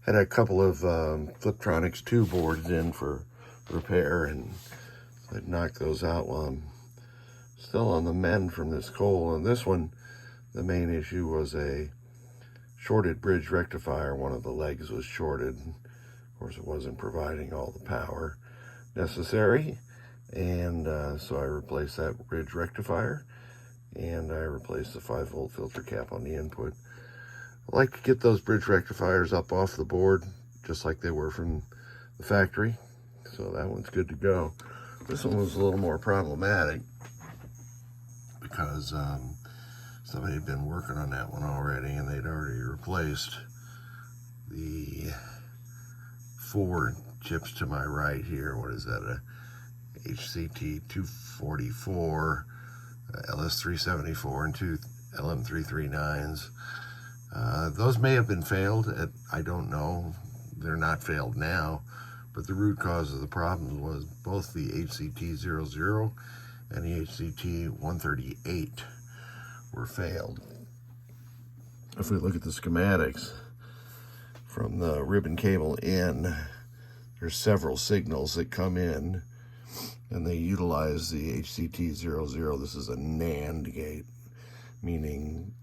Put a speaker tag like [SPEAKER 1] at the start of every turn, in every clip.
[SPEAKER 1] Had a couple of FlipTronics II boards in for repair, and I'd knock those out while I'm still on the mend from this cold. And this one, the main issue was a shorted bridge rectifier. One of the legs was shorted. Of course, it wasn't providing all the power necessary, and so I replaced that bridge rectifier, and I replaced the 5-volt filter cap on the input. I like to get those bridge rectifiers up off the board just like they were from the factory, so that one's good to go. This one was a little more problematic because somebody had been working on that one already, and they'd already replaced the 4 chips to my right here. What is that? A HCT 244, LS374, and 2 LM339s. Those may have been failed. I don't know. They're not failed now, but the root cause of the problem was both the HCT00 and the HCT138 were failed. If we look at the schematics from the ribbon cable in, there's several signals that come in, and they utilize the HCT00. This is a NAND gate, meaning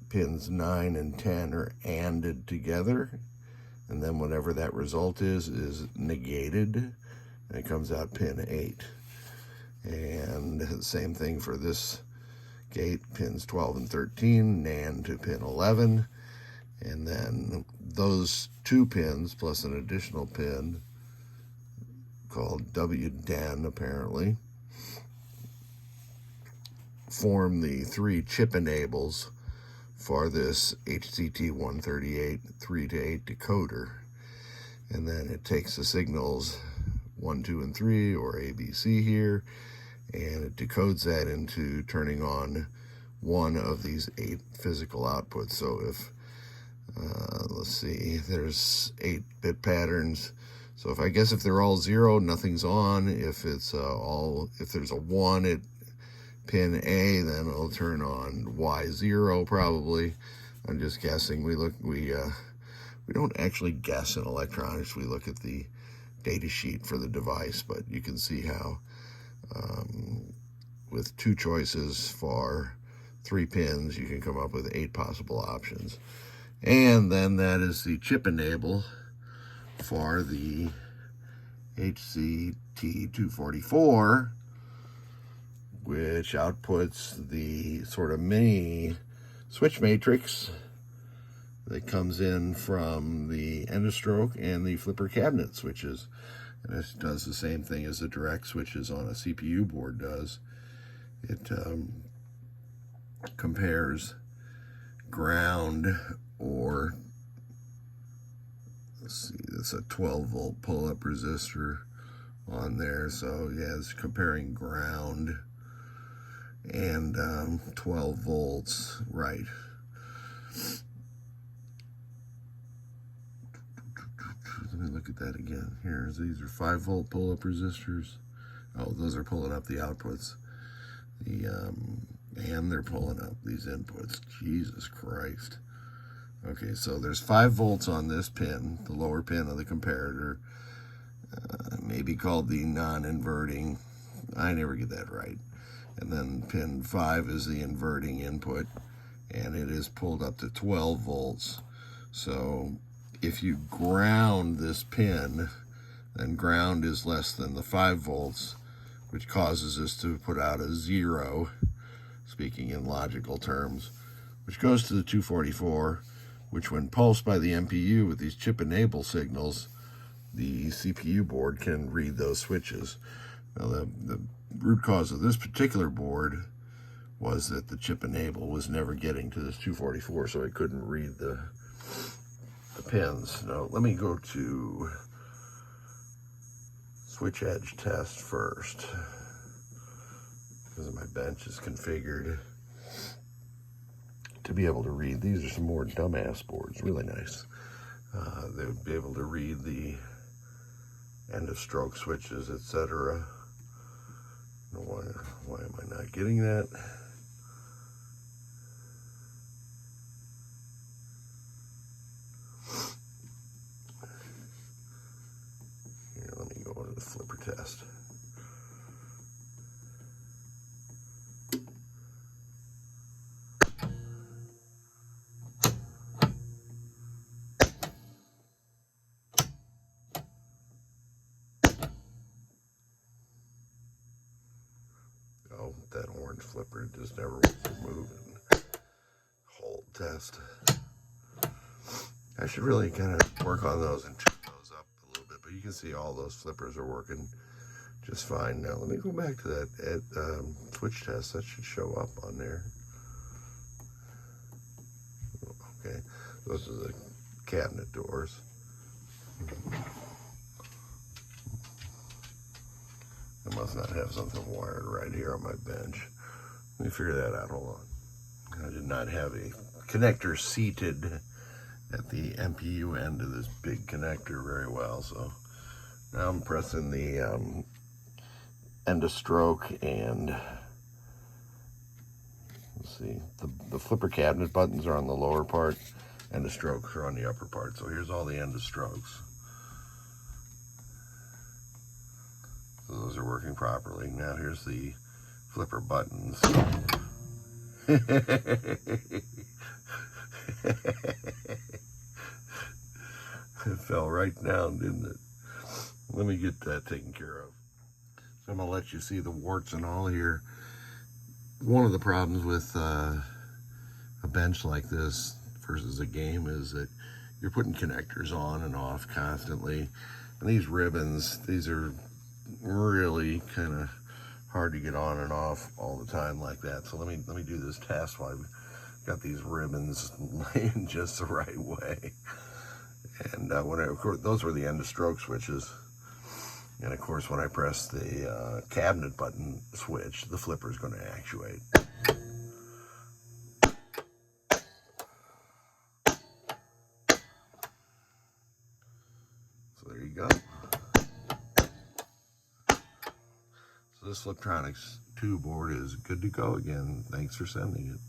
[SPEAKER 1] pins 9 and 10 are ANDed together, and then whatever that result is negated, and it comes out pin 8. And the same thing for this gate, pins 12 and 13, NAND to pin 11, and then those 2 pins plus an additional pin called WDEN apparently form the 3 chip enables for this HCT138 3-to-8 decoder. And then it takes the signals 1, 2, and 3, or ABC here, and it decodes that into turning on one of these 8 physical outputs. So if, let's see, there's 8-bit patterns. So if they're all 0, nothing's on. If it's if there's a 1 at pin A, then it'll turn on Y0 probably. I'm just guessing. We don't actually guess in electronics. We look at the data sheet for the device, but you can see how with 2 choices for 3 pins, you can come up with 8 possible options. And then that is the chip enable for the HCT244, which outputs the sort of mini switch matrix that comes in from the endostroke and the flipper cabinet switches. And this does the same thing as the direct switches on a CPU board does. It compares ground, or let's see, that's a 12-volt pull-up resistor on there. So yeah, it's comparing ground and 12 volts, right. Let me look at that again. Here, these are 5-volt pull-up resistors. Oh, those are pulling up the outputs. And they're pulling up these inputs. Jesus Christ. Okay, so there's 5 volts on this pin, the lower pin of the comparator, maybe called the non-inverting. I never get that right. And then pin 5 is the inverting input, and it is pulled up to 12 volts. So if you ground this pin, then ground is less than the 5 volts, which causes us to put out a 0, speaking in logical terms, which goes to the 244, which when pulsed by the MPU with these chip enable signals, the CPU board can read those switches. Now the root cause of this particular board was that the chip enable was never getting to this 244, so it couldn't read the pins. Now let me go to switch edge test first, because my bench is configured to be able to read. These are some more dumbass boards, really nice. They would be able to read the end of stroke switches, etc. Why am I not getting that? the flipper test. Oh, that orange flipper just never was moving. Hold test. I should really kind of work on those and tune those up a little bit, but you can see all those flippers are working just fine. Now let me go back to that switch test. That should show up on there. Okay, those are the cabinet doors. I must not have something wired right here on my bench. Let me figure that out. Hold on. I did not have a connector seated at the MPU end of this big connector very well, so now I'm pressing the end of stroke, and let's see, the flipper cabinet buttons are on the lower part, end of strokes are on the upper part. So here's all the end of strokes. So those are working properly. Now here's the flipper buttons. It fell right down, didn't it? Let me get that taken care of. So I'm gonna let you see the warts and all here. One of the problems with a bench like this versus a game is that you're putting connectors on and off constantly. And these ribbons, these are really kind of hard to get on and off all the time like that. So let me do this test while I've got these ribbons laying just the right way. And of course, those were the end of stroke switches. And of course, when I press the cabinet button switch, the flipper is going to actuate. So there you go. So this FlipTronics II board is good to go again. Thanks for sending it.